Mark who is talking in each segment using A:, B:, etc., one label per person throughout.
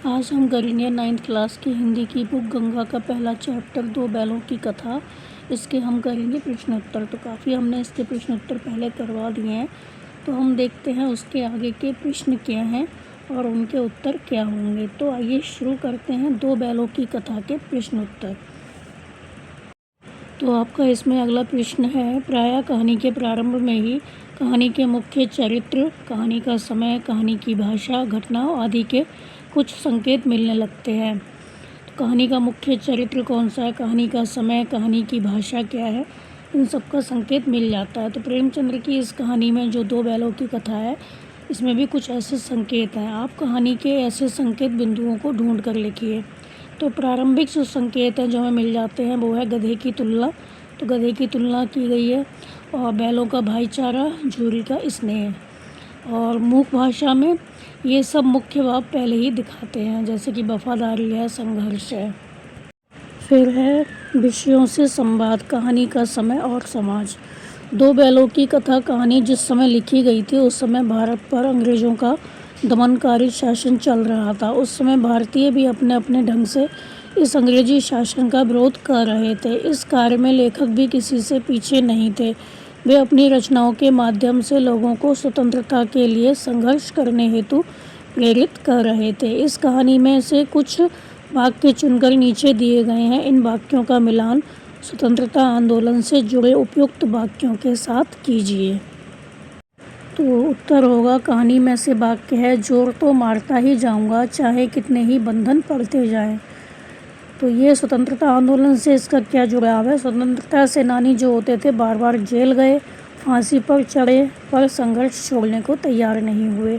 A: आज हम करेंगे 9th क्लास की हिंदी की बुक गंगा का पहला चैप्टर दो बैलों की कथा। इसके हम करेंगे प्रश्नोत्तर। तो काफ़ी हमने इसके प्रश्नोत्तर पहले करवा दिए हैं, तो हम देखते हैं उसके आगे के प्रश्न क्या हैं और उनके उत्तर क्या होंगे। तो आइए शुरू करते हैं दो बैलों की कथा के प्रश्नोत्तर। तो आपका इसमें अगला प्रश्न है, प्रायः कहानी के प्रारंभ में ही कहानी के मुख्य चरित्र, कहानी का समय, कहानी की भाषा, घटनाओं आदि के कुछ संकेत मिलने लगते हैं। तो कहानी का मुख्य चरित्र कौन सा है, कहानी का समय, कहानी की भाषा क्या है, इन सब का संकेत मिल जाता है। तो प्रेमचंद्र की इस कहानी में जो दो बैलों की कथा है, इसमें भी कुछ ऐसे संकेत हैं। आप कहानी के ऐसे संकेत बिंदुओं को ढूंढ कर लिखिए। तो प्रारंभिक जो संकेत हैं जो हमें मिल जाते हैं वो है गधे की तुलना। तो गधे की तुलना की गई है, और बैलों का भाईचारा, झूरी का स्नेह। और मूक भाषा में ये सब मुख्य भाव पहले ही दिखाते हैं, जैसे कि वफादारी है, संघर्ष है। फिर है विषयों से संवाद, कहानी का समय और समाज। दो बैलों की कथा कहानी जिस समय लिखी गई थी उस समय भारत पर अंग्रेज़ों का दमनकारी शासन चल रहा था। उस समय भारतीय भी अपने अपने ढंग से इस अंग्रेजी शासन का विरोध कर रहे थे। इस कार्य में लेखक भी किसी से पीछे नहीं थे। वे अपनी रचनाओं के माध्यम से लोगों को स्वतंत्रता के लिए संघर्ष करने हेतु प्रेरित कर रहे थे। इस कहानी में से कुछ वाक्य चुनकर नीचे दिए गए हैं। इन वाक्यों का मिलान स्वतंत्रता आंदोलन से जुड़े उपयुक्त वाक्यों के साथ कीजिए। तो उत्तर होगा, कहानी में से वाक्य है, जोर तो मारता ही जाऊंगा चाहे कितने ही बंधन पड़ते जाएं। तो ये स्वतंत्रता आंदोलन से इसका क्या जुड़ाव है। स्वतंत्रता सेनानी जो होते थे बार बार जेल गए, फांसी पर चढ़े, पर संघर्ष छोड़ने को तैयार नहीं हुए।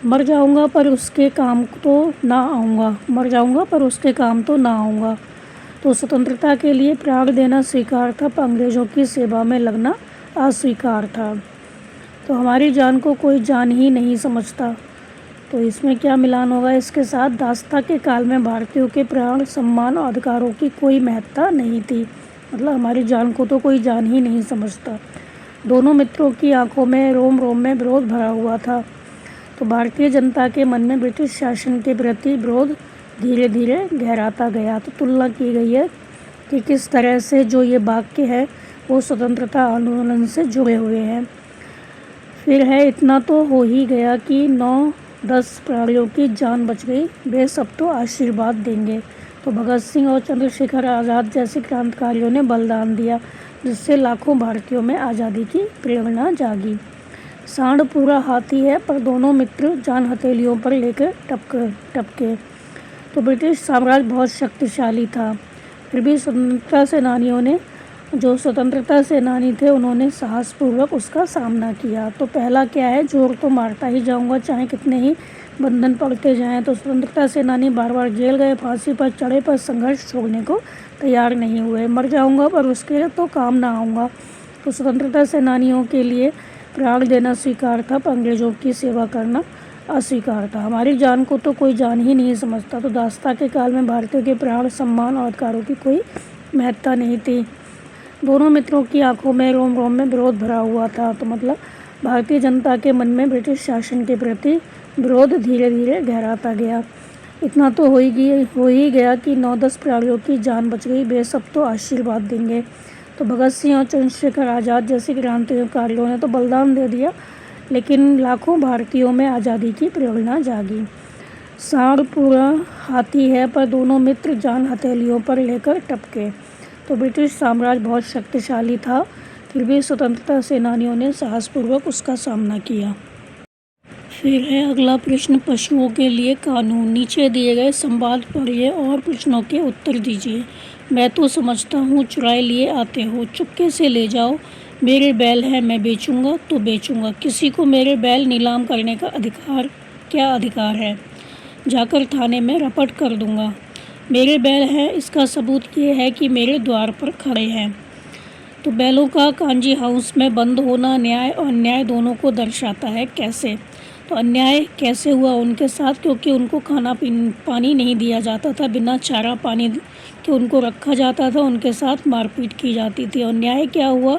A: मर जाऊंगा पर उसके काम तो ना आऊँगा, मर जाऊंगा पर उसके काम तो ना आऊँगा। तो स्वतंत्रता के लिए प्राण देना स्वीकार था, पर अंग्रेज़ों की सेवा में लगना अस्वीकार था। तो हमारी जान को कोई जान ही नहीं समझता। तो इसमें क्या मिलान होगा इसके साथ, दासता के काल में भारतीयों के प्राण, सम्मान और अधिकारों की कोई महत्ता नहीं थी। मतलब हमारी जान को तो कोई जान ही नहीं समझता। दोनों मित्रों की आंखों में रोम रोम में विरोध भरा हुआ था। तो भारतीय जनता के मन में ब्रिटिश शासन के प्रति विरोध धीरे धीरे गहराता गया। तो तुलना की गई है कि किस तरह से जो ये वाक्य है वो स्वतंत्रता आंदोलन से जुड़े हुए हैं। फिर है, इतना तो हो ही गया कि 9-10 प्राणियों की जान बच गई, वे सब तो आशीर्वाद देंगे। तो भगत सिंह और चंद्रशेखर आज़ाद जैसे क्रांतिकारियों ने बलिदान दिया, जिससे लाखों भारतीयों में आज़ादी की प्रेरणा जागी। सांड पूरा हाथी है, पर दोनों मित्र जान हथेलियों पर लेकर टपके। तो ब्रिटिश साम्राज्य बहुत शक्तिशाली था, फिर भी स्वतंत्रता सेनानी थे उन्होंने साहसपूर्वक उसका सामना किया। तो पहला क्या है, जोर तो मारता ही जाऊंगा चाहे कितने ही बंधन पड़ते जाएं। तो स्वतंत्रता सेनानी बार बार जेल गए, फांसी पर चढ़े, पर संघर्ष छोड़ने को तैयार नहीं हुए। मर जाऊंगा पर उसके तो काम ना आऊँगा। तो स्वतंत्रता सेनानियों के लिए प्राण देना स्वीकार था, पर अंग्रेज़ों की सेवा करना अस्वीकार था। हमारी जान को तो कोई जान ही नहीं समझता। तो दासता के काल में भारतीयों के प्राण, सम्मान और अधिकारों की कोई महत्ता नहीं थी। दोनों मित्रों की आंखों में रोम रोम में विरोध भरा हुआ था। तो मतलब भारतीय जनता के मन में ब्रिटिश शासन के प्रति विरोध धीरे धीरे गहराता गया। इतना तो हो ही गया कि 9-10 प्राणियों की जान बच गई, वे सब तो आशीर्वाद देंगे। तो भगत सिंह और चंद्रशेखर आज़ाद जैसे क्रांतिकारियों ने तो बलिदान दे दिया, लेकिन लाखों भारतीयों में आज़ादी की प्रेरणा जागी। सांड पूरा हाथी है, पर दोनों मित्र जान हथेलियों पर लेकर टपके। तो ब्रिटिश साम्राज्य बहुत शक्तिशाली था, फिर भी स्वतंत्रता सेनानियों ने साहसपूर्वक उसका सामना किया। फिर है अगला प्रश्न, पशुओं के लिए कानून। नीचे दिए गए संवाद पढ़िए और प्रश्नों के उत्तर दीजिए। मैं तो समझता हूँ चुराए लिए आते हो, चुपके से ले जाओ। मेरे बैल हैं, मैं बेचूंगा तो बेचूंगा। किसी को मेरे बैल नीलाम करने का क्या अधिकार है? जाकर थाने में रपट कर दूंगा। मेरे बैल हैं, इसका सबूत ये है कि मेरे द्वार पर खड़े हैं। तो बैलों का कांजी हाउस में बंद होना न्याय और अन्याय दोनों को दर्शाता है। कैसे? तो अन्याय कैसे हुआ उनके साथ, क्योंकि उनको खाना पानी नहीं दिया जाता था, बिना चारा पानी के उनको रखा जाता था, उनके साथ मारपीट की जाती थी। और न्याय क्या हुआ,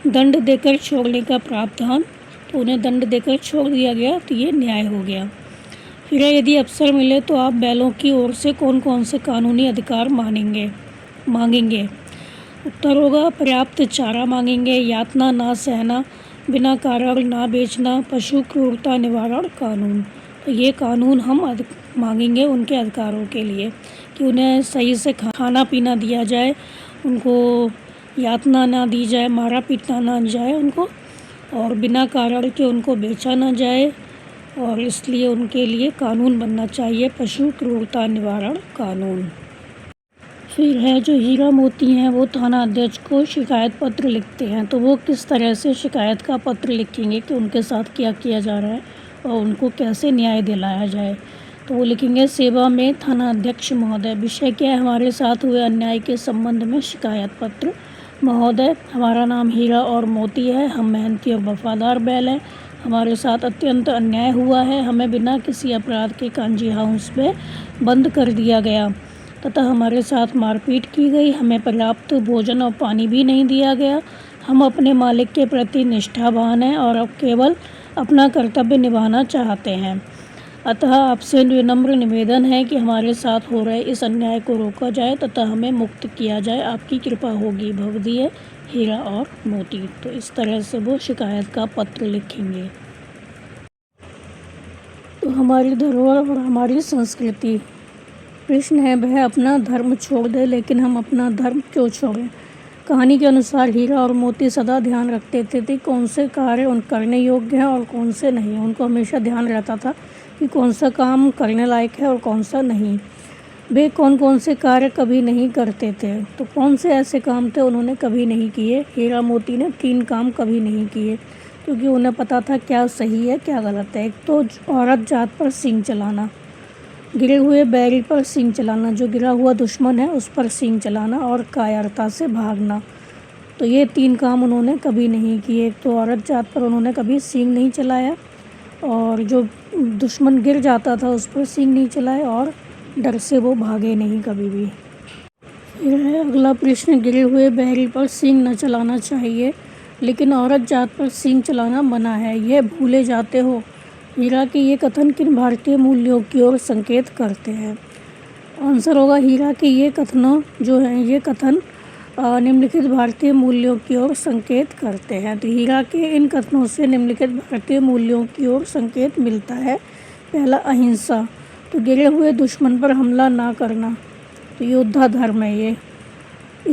A: दंड देकर छोड़ने का प्रावधान, तो उन्हें दंड देकर छोड़ दिया गया, तो ये न्याय हो गया। फिर यदि अवसर मिले तो आप बैलों की ओर से कौन कौन से कानूनी अधिकार मांगेंगे? उत्तर होगा पर्याप्त चारा मांगेंगे, यातना ना सहना, बिना कारण ना बेचना, पशु क्रूरता निवारण कानून। तो ये कानून हम मांगेंगे उनके अधिकारों के लिए कि उन्हें सही से खाना पीना दिया जाए, उनको यातना ना दी जाए, मारा पीटा ना जाए उनको, और बिना कारण के उनको बेचा ना जाए, और इसलिए उनके लिए कानून बनना चाहिए पशु क्रूरता निवारण कानून। फिर है जो हीरा मोती हैं वो थाना अध्यक्ष को शिकायत पत्र लिखते हैं, तो वो किस तरह से शिकायत का पत्र लिखेंगे कि उनके साथ क्या किया जा रहा है और उनको कैसे न्याय दिलाया जाए। तो वो लिखेंगे सेवा में थाना अध्यक्ष महोदय, विषय क्या है, हमारे साथ हुए अन्याय के संबंध में शिकायत पत्र। महोदय, हमारा नाम हीरा और मोती है, हम मेहनती और वफादार बैल हैं, हमारे साथ अत्यंत अन्याय हुआ है, हमें बिना किसी अपराध के कांजी हाउस में बंद कर दिया गया तथा हमारे साथ मारपीट की गई, हमें पर्याप्त भोजन और पानी भी नहीं दिया गया। हम अपने मालिक के प्रति निष्ठावान हैं और अब केवल अपना कर्तव्य निभाना चाहते हैं। अतः आपसे विनम्र निवेदन है कि हमारे साथ हो रहे इस अन्याय को रोका जाए तथा हमें मुक्त किया जाए, आपकी कृपा होगी। भवदीय हीरा और मोती। तो इस तरह से वो शिकायत का पत्र लिखेंगे। तो हमारी धरोहर और हमारी संस्कृति। प्रश्न है वह अपना धर्म छोड़ दे, लेकिन हम अपना धर्म क्यों छोड़ें? कहानी के अनुसार हीरा और मोती सदा ध्यान रखते थे कौन से कार्य उन करने योग्य हैं और कौन से नहीं। उनको हमेशा ध्यान रहता था कि कौन सा काम करने लायक है और कौन सा नहीं। वे कौन कौन से कार्य कभी नहीं करते थे, तो कौन से ऐसे काम थे उन्होंने कभी नहीं किए? हीरा मोती ने 3 काम कभी नहीं किए, क्योंकि उन्हें पता था क्या सही है क्या गलत है। एक तो औरत जात पर सींग चलाना, गिरे हुए बैल पर सींग चलाना, जो गिरा हुआ दुश्मन है उस पर सींग चलाना, और कायरता से भागना। तो ये 3 काम उन्होंने कभी नहीं किए। एक तो औरत जात पर उन्होंने कभी सींग नहीं चलाया, और जो दुश्मन गिर जाता था उस पर सींग नहीं चलाया, और डर से वो भागे नहीं कभी भी। फिर है अगला प्रश्न, गिरे हुए बैल पर सींग न चलाना चाहिए, लेकिन औरत जात पर सींग चलाना मना है, यह भूले जाते हो? हीरा के ये कथन किन भारतीय मूल्यों की ओर संकेत करते हैं? आंसर होगा हीरा के ये कथनों जो हैं ये कथन निम्नलिखित भारतीय मूल्यों की ओर संकेत करते हैं। तो हीरा के इन कथनों से निम्नलिखित भारतीय मूल्यों की ओर संकेत मिलता है। पहला, अहिंसा, तो गिरे हुए दुश्मन पर हमला ना करना, तो योद्धा धर्म है ये।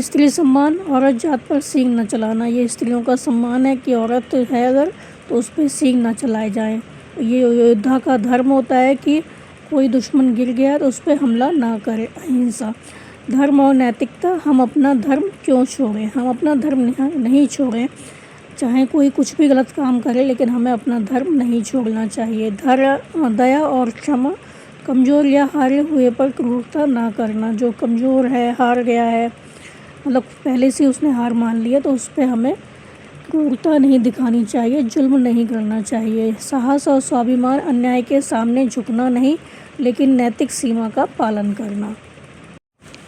A: स्त्री सम्मान, औरत जात पर सींग न चलाना, ये स्त्रियों का सम्मान है कि औरत है अगर तो उस पर सींग न चलाए जाएं। ये योद्धा का धर्म होता है कि कोई दुश्मन गिर गया तो उस पर हमला ना करे। अहिंसा, धर्म और नैतिकता, हम अपना धर्म क्यों छोड़ें? हम अपना धर्म नहीं छोड़ें, चाहे कोई कुछ भी गलत काम करे, लेकिन हमें अपना धर्म नहीं छोड़ना चाहिए। दया और क्षमा, कमज़ोर या हारे हुए पर क्रूरता ना करना, जो कमज़ोर है, हार गया है, मतलब पहले से उसने हार मान लिया, तो उस पर हमें क्रूरता नहीं दिखानी चाहिए, जुल्म नहीं करना चाहिए। साहस और स्वाभिमान, अन्याय के सामने झुकना नहीं, लेकिन नैतिक सीमा का पालन करना।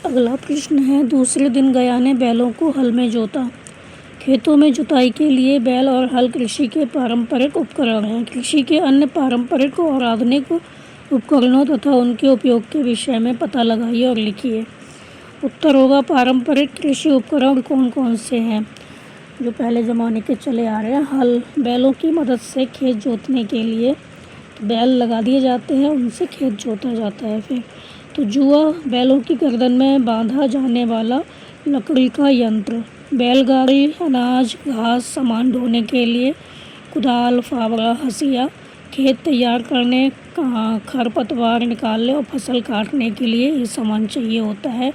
A: अगला प्रश्न है, दूसरे दिन गया ने बैलों को हल में जोता। खेतों में जुताई के लिए बैल और हल कृषि के पारंपरिक उपकरण हैं। कृषि के अन्य पारंपरिक और आधुनिक उपकरणों तथा उनके उपयोग के विषय में पता लगाइए और लिखिए। उत्तर होगा पारंपरिक कृषि उपकरण कौन कौन से हैं जो पहले ज़माने के चले आ रहे हैं। हल, बैलों की मदद से खेत जोतने के लिए बैल लगा दिए जाते हैं, उनसे खेत जोता जाता है। फिर तो जुआ, बैलों की गर्दन में बांधा जाने वाला लकड़ी का यंत्र। बैलगाड़ी, अनाज घास सामान ढोने के लिए कुदाल, फावड़ा, हंसिया, खेत तैयार करने, खरपतवार निकालने और फसल काटने के लिए ये सामान चाहिए होता है।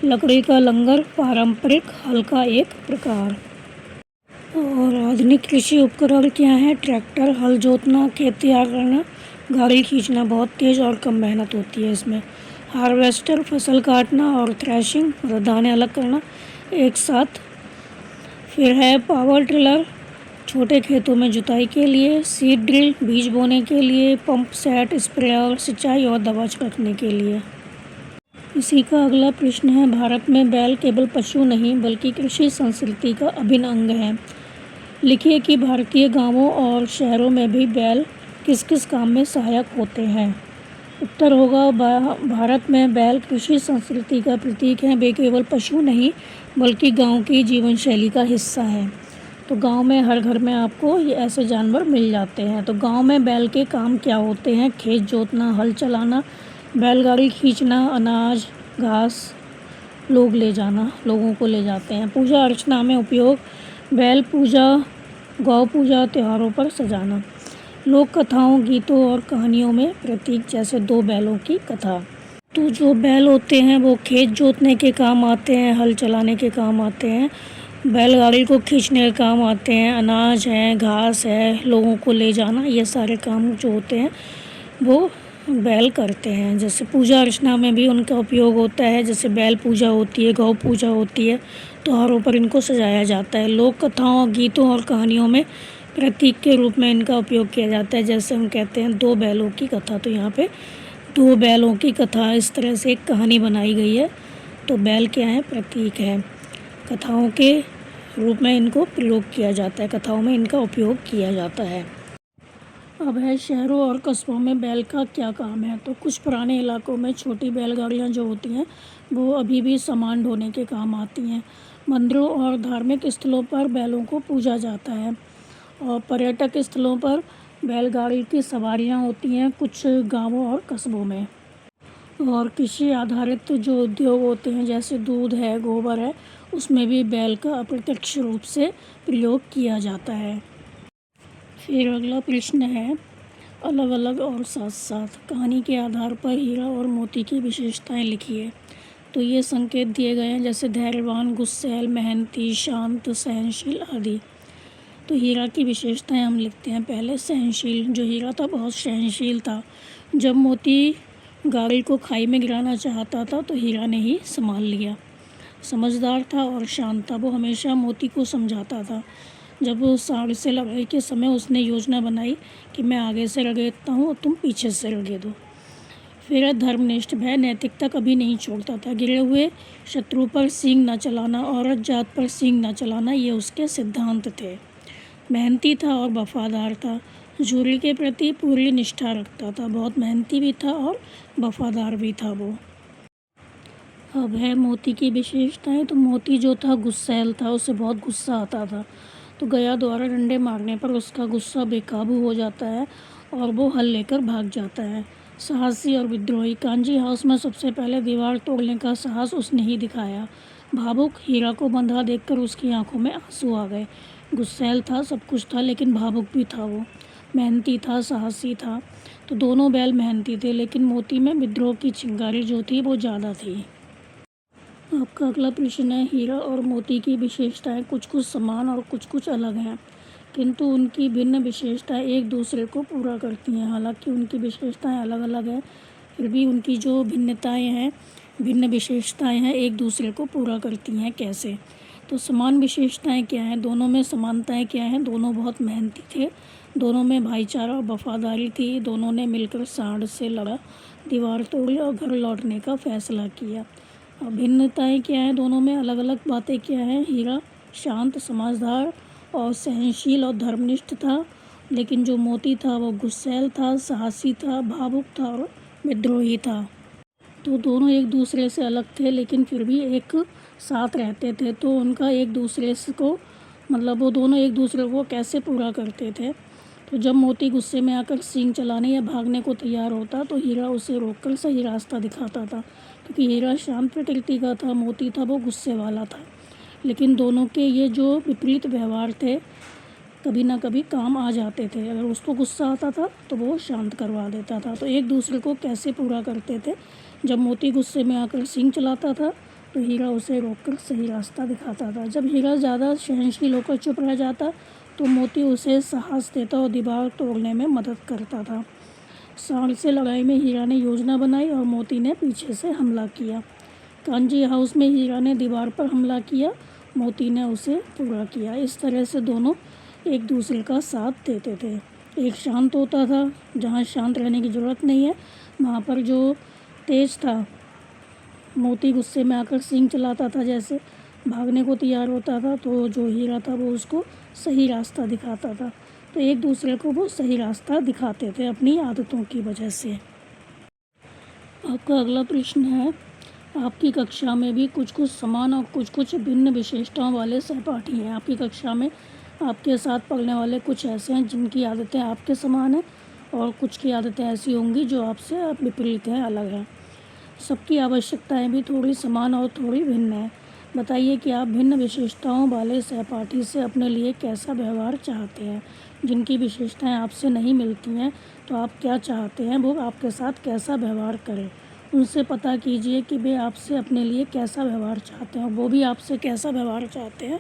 A: लकड़ी का लंगर, पारंपरिक हल का एक प्रकार। और आधुनिक कृषि उपकरण क्या है? ट्रैक्टर, हल जोतना, खेत तैयार करना, गाड़ी खींचना, बहुत तेज़ और कम मेहनत होती है इसमें। हार्वेस्टर, फसल काटना और थ्रेशिंग, मतलब दाने अलग करना एक साथ। फिर है पावर टिलर, छोटे खेतों में जुताई के लिए। सीड ड्रिल, बीज बोने के लिए। पंप सेट, स्प्रेयर, सिंचाई और दवा छिड़कने के लिए। इसी का अगला प्रश्न है, भारत में बैल केवल पशु नहीं बल्कि कृषि संस्कृति का अभिन्न अंग है। लिखिए कि भारतीय गांवों और शहरों में भी बैल किस किस काम में सहायक होते हैं। उत्तर होगा भारत में बैल कृषि संस्कृति का प्रतीक है। वे केवल पशु नहीं बल्कि गांव की जीवन शैली का हिस्सा है। तो गांव में हर घर में आपको ये ऐसे जानवर मिल जाते हैं। तो गांव में बैल के काम क्या होते हैं? खेत जोतना, हल चलाना, बैलगाड़ी खींचना, अनाज घास लोगों को ले जाते हैं। पूजा अर्चना में उपयोग, बैल पूजा, गौ पूजा, त्योहारों पर सजाना। लोक कथाओं, गीतों और कहानियों में प्रतीक, जैसे दो बैलों की कथा। तो जो बैल होते हैं वो खेत जोतने के काम आते हैं, हल चलाने के काम आते हैं, बैलगाड़ी को खींचने के काम आते हैं, अनाज है, घास है, लोगों को ले जाना, ये सारे काम जो होते हैं वो बैल करते हैं। जैसे पूजा अर्चना में भी उनका उपयोग होता है, जैसे बैल पूजा होती है, गौ पूजा होती है, त्योहारों पर इनको सजाया जाता है। लोक कथाओं, गीतों और कहानियों में प्रतीक के रूप में इनका उपयोग किया जाता है। जैसे हम कहते हैं दो बैलों की कथा, तो यहाँ पे दो बैलों की कथा, इस तरह से एक कहानी बनाई गई है। तो बैल क्या है? प्रतीक है। कथाओं के रूप में इनको प्रयोग किया जाता है, कथाओं में इनका उपयोग किया जाता है। अब है शहरों और कस्बों में बैल का क्या काम है। तो कुछ पुराने इलाकों में छोटी बैलगाड़ियाँ जो होती हैं वो अभी भी सामान ढोने के काम आती हैं। मंदिरों और धार्मिक स्थलों पर बैलों को पूजा जाता है और पर्यटक स्थलों पर बैलगाड़ी की सवारियाँ होती हैं कुछ गांवों और कस्बों में। और कृषि आधारित जो उद्योग होते हैं, जैसे दूध है, गोबर है, उसमें भी बैल का अप्रत्यक्ष रूप से प्रयोग किया जाता है। फिर अगला प्रश्न है, अलग अलग और साथ साथ कहानी के आधार पर हीरा और मोती की विशेषताएं लिखिए। तो ये संकेत दिए गए हैं, जैसे धैर्यवान, गुस्सैल, मेहनती, शांत, सहनशील आदि। तो हीरा की विशेषताएं हम लिखते हैं। पहले सहनशील, जो हीरा था बहुत सहनशील था। जब मोती गाड़ी को खाई में गिराना चाहता था तो हीरा ने ही संभाल लिया। समझदार था और शांत था, वो हमेशा मोती को समझाता था। जब वो सांड से लड़ाई के समय उसने योजना बनाई कि मैं आगे से रगेदता हूँ और तुम पीछे से रगेदो। फिर धर्मनिष्ठ, भय नैतिकता कभी नहीं छोड़ता था। गिरे हुए शत्रु पर सींग न चलाना, औरत जात पर सींग न चलाना, ये उसके सिद्धांत थे। मेहनती था और वफादार था, जूरी के प्रति पूरी निष्ठा रखता था। बहुत मेहनती भी था और वफादार भी था वो। अब है मोती की विशेषताएं। तो मोती जो था गुस्सैल था, उसे बहुत गुस्सा आता था। तो गया द्वारा डंडे मारने पर उसका गुस्सा बेकाबू हो जाता है और वो हल लेकर भाग जाता है। साहसी और विद्रोही, कांजी हाउस में सबसे पहले दीवार तोड़ने का साहस उसने ही दिखाया। भावुक, हीरा को बंधा देखकर उसकी आंखों में आंसू आ गए। गुस्सैल था, सब कुछ था, लेकिन भावुक भी था वो। मेहनती था, साहसी था। तो दोनों बैल मेहनती थे, लेकिन मोती में विद्रोह की चिंगारी जो थी वो ज़्यादा थी। आपका अगला प्रश्न है, हीरा और मोती की विशेषताएं कुछ कुछ समान और कुछ कुछ अलग हैं, किंतु उनकी भिन्न विशेषताएं एक दूसरे को पूरा करती हैं। हालांकि उनकी विशेषताएं अलग अलग हैं, फिर भी उनकी जो भिन्नताएं हैं, भिन्न विशेषताएं हैं, एक दूसरे को पूरा करती हैं। कैसे? तो समान विशेषताएं क्या हैं? दोनों में समानताएं क्या हैं? दोनों बहुत मेहनती थे, दोनों में भाईचारा और वफादारी थी, दोनों ने मिलकर सांड से लड़ा, दीवार तोड़ी और घर लौटने का फैसला किया। भिन्नताएं क्या हैं? दोनों में अलग अलग बातें क्या हैं? हीरा शांत, समझदार और सहनशील और धर्मनिष्ठ था, लेकिन जो मोती था वो गुस्सैल था, साहसी था, भावुक था और विद्रोही था। तो दोनों एक दूसरे से अलग थे, लेकिन फिर भी एक साथ रहते थे। तो उनका एक दूसरे को वो दोनों एक दूसरे को कैसे पूरा करते थे? तो जब मोती गुस्से में आकर सींग चलाने या भागने को तैयार होता तो हीरा उसे रोककर सही रास्ता दिखाता था। क्योंकि हीरा शांत प्रकृति का था, मोती था वो गुस्से वाला था। लेकिन दोनों के ये जो विपरीत व्यवहार थे कभी ना कभी काम आ जाते थे। अगर उसको गुस्सा आता था तो वो शांत करवा देता था। तो एक दूसरे को कैसे पूरा करते थे? जब मोती गुस्से में आकर सींग चलाता था तो हीरा उसे रोककर सही रास्ता दिखाता था। जब हीरा ज़्यादा सहनशील होकर चुप रह जाता तो मोती उसे साहस देता और दीवार तोड़ने में मदद करता था। सांड से लड़ाई में हीरा ने योजना बनाई और मोती ने पीछे से हमला किया। कांजी हाउस में हीरा ने दीवार पर हमला किया, मोती ने उसे पूरा किया। इस तरह से दोनों एक दूसरे का साथ देते थे। एक शांत होता था, जहाँ शांत रहने की ज़रूरत नहीं है, वहाँ पर जो तेज था, मोती गुस्से में आकर सींग चलाता था, जैसे भागने को तैयार होता था, तो जो हीरा था वो उसको सही रास्ता दिखाता था। तो एक दूसरे को वो सही रास्ता दिखाते थे अपनी आदतों की वजह से। आपका अगला प्रश्न है, आपकी कक्षा में भी कुछ कुछ समान और कुछ कुछ भिन्न विशेषताओं वाले सहपाठी हैं। आपकी कक्षा में आपके साथ पढ़ने वाले कुछ ऐसे हैं जिनकी आदतें आपके समान हैं और कुछ की आदतें ऐसी होंगी जो आपसे विपरीत हैं, अलग हैं। सबकी आवश्यकताएं भी थोड़ी समान और थोड़ी भिन्न हैं। बताइए कि आप भिन्न विशेषताओं वाले सहपाठी से अपने लिए कैसा व्यवहार चाहते हैं। जिनकी विशेषताएं आपसे नहीं मिलती हैं तो आप क्या चाहते हैं वो आपके साथ कैसा व्यवहार करें। उनसे पता कीजिए कि वे आपसे अपने लिए कैसा व्यवहार चाहते हैं और वो भी आपसे कैसा व्यवहार चाहते हैं,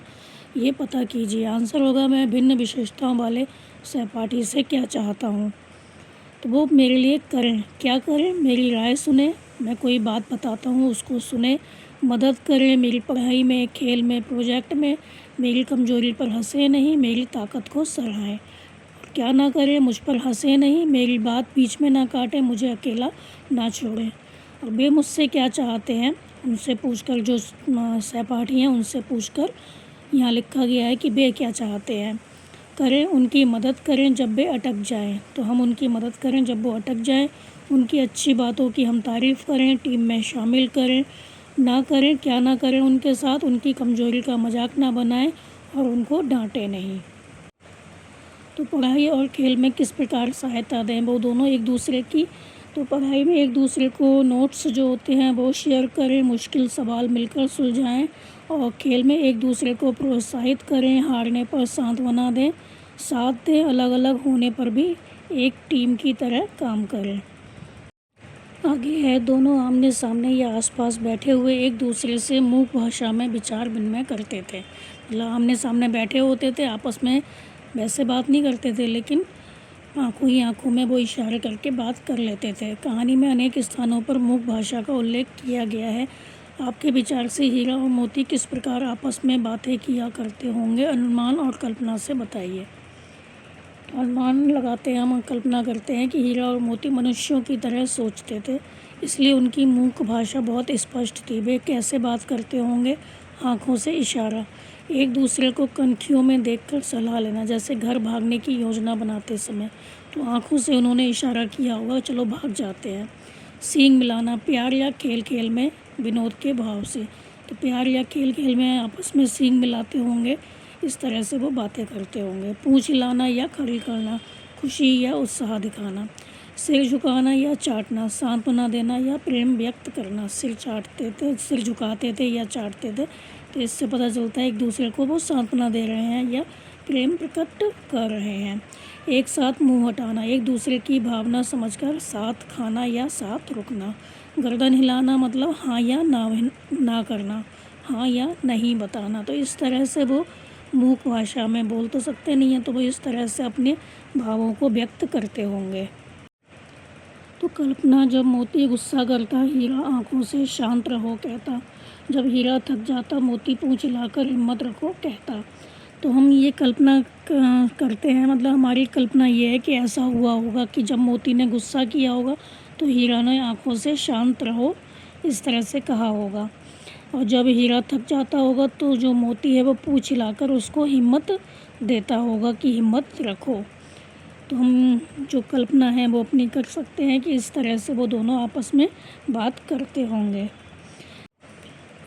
A: ये पता कीजिए। आंसर होगा, मैं भिन्न विशेषताओं वाले सहपाठी से क्या चाहता हूँ तो वो मेरे लिए करें, क्या करें, मेरी राय सुने, मैं कोई बात बताता हूँ उसको सुने, मदद करें मेरी पढ़ाई में, खेल में, प्रोजेक्ट में, मेरी कमज़ोरी पर हंसे नहीं, मेरी ताकत को सराहें। क्या ना करें, मुझ पर हंसे नहीं, मेरी बात बीच में ना काटें, मुझे अकेला ना छोड़ें। और वे मुझसे क्या चाहते हैं उनसे पूछकर, जो सहपाठी हैं उनसे पूछकर यहाँ लिखा गया है कि वे क्या चाहते हैं। करें, उनकी मदद करें जब वे अटक जाएं, तो हम उनकी मदद करें जब वो अटक जाएं। उनकी अच्छी बातों की हम तारीफ़ करें, टीम में शामिल करें। ना करें, क्या ना करें उनके साथ, उनकी कमज़ोरी का मजाक ना बनाएं और उनको डांटें नहीं। तो पढ़ाई और खेल में किस प्रकार सहायता दें, वो दोनों एक दूसरे की। तो पढ़ाई में एक दूसरे को नोट्स जो होते हैं वो शेयर करें, मुश्किल सवाल मिलकर सुलझाएं। और खेल में एक दूसरे को प्रोत्साहित करें, हारने पर सांत्वना दें, साथ दें, अलग अलग होने पर भी एक टीम की तरह काम करें। आगे है, दोनों आमने सामने या आसपास बैठे हुए एक दूसरे से मूक भाषा में विचार विनिमय करते थे। मतलब आमने सामने बैठे होते थे, आपस में वैसे बात नहीं करते थे, लेकिन आंखों ही आंखों में वो इशारे करके बात कर लेते थे। कहानी में अनेक स्थानों पर मूक भाषा का उल्लेख किया गया है। आपके विचार से हीरा और मोती किस प्रकार आपस में बातें किया करते होंगे, अनुमान और कल्पना से बताइए। अनुमान लगाते हैं, हम कल्पना करते हैं कि हीरा और मोती मनुष्यों की तरह सोचते थे, इसलिए उनकी मूक भाषा बहुत स्पष्ट थी। वे कैसे बात करते होंगे, आँखों से इशारा, एक दूसरे को कनखियों में देखकर सलाह लेना, जैसे घर भागने की योजना बनाते समय तो आँखों से उन्होंने इशारा किया होगा, चलो भाग जाते हैं। सींग मिलाना, प्यार या खेल खेल में विनोद के भाव से, तो प्यार या खेल खेल में आपस में सींग मिलाते होंगे, इस तरह से वो बातें करते होंगे। पूँछ हिलाना या खड़ी करना, खुशी या उत्साह दिखाना। सिर झुकाना या चाटना, सांत्वना देना या प्रेम व्यक्त करना। सिर चाटते थे, सिर झुकाते थे या चाटते थे, तो इससे पता चलता है एक दूसरे को वो सांत्वना दे रहे हैं या प्रेम प्रकट कर रहे हैं। एक साथ मुंह हटाना, एक दूसरे की भावना समझकर साथ खाना या साथ रुकना। गर्दन हिलाना मतलब हाँ या ना करना, हाँ या नहीं बताना। तो इस तरह से वो मूक भाषा में बोल तो सकते नहीं हैं, तो वो इस तरह से अपने भावों को व्यक्त करते होंगे। तो कल्पना, जब मोती गुस्सा करता हीरा आंखों से शांत रहो कहता, जब हीरा थक जाता मोती पूँछ हिलाकर हिम्मत रखो कहता। तो हम ये कल्पना करते हैं, मतलब हमारी कल्पना ये है कि ऐसा हुआ होगा कि जब मोती ने गुस्सा किया होगा तो हीरा ने आंखों से शांत रहो इस तरह से कहा होगा, और जब हीरा थक जाता होगा तो जो मोती है वो पूँछ हिलाकर उसको हिम्मत देता होगा कि हिम्मत रखो। तो हम जो कल्पना है वो अपनी कर सकते हैं कि इस तरह से वो दोनों आपस में बात करते होंगे।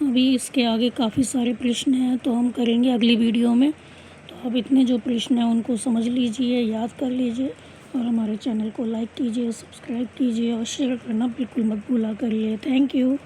A: अभी इसके आगे काफ़ी सारे प्रश्न हैं तो हम करेंगे अगली वीडियो में। तो अब इतने जो प्रश्न हैं उनको समझ लीजिए, याद कर लीजिए और हमारे चैनल को लाइक कीजिए, सब्सक्राइब कीजिए और शेयर करना बिल्कुल मत भूला करिए। Thank you.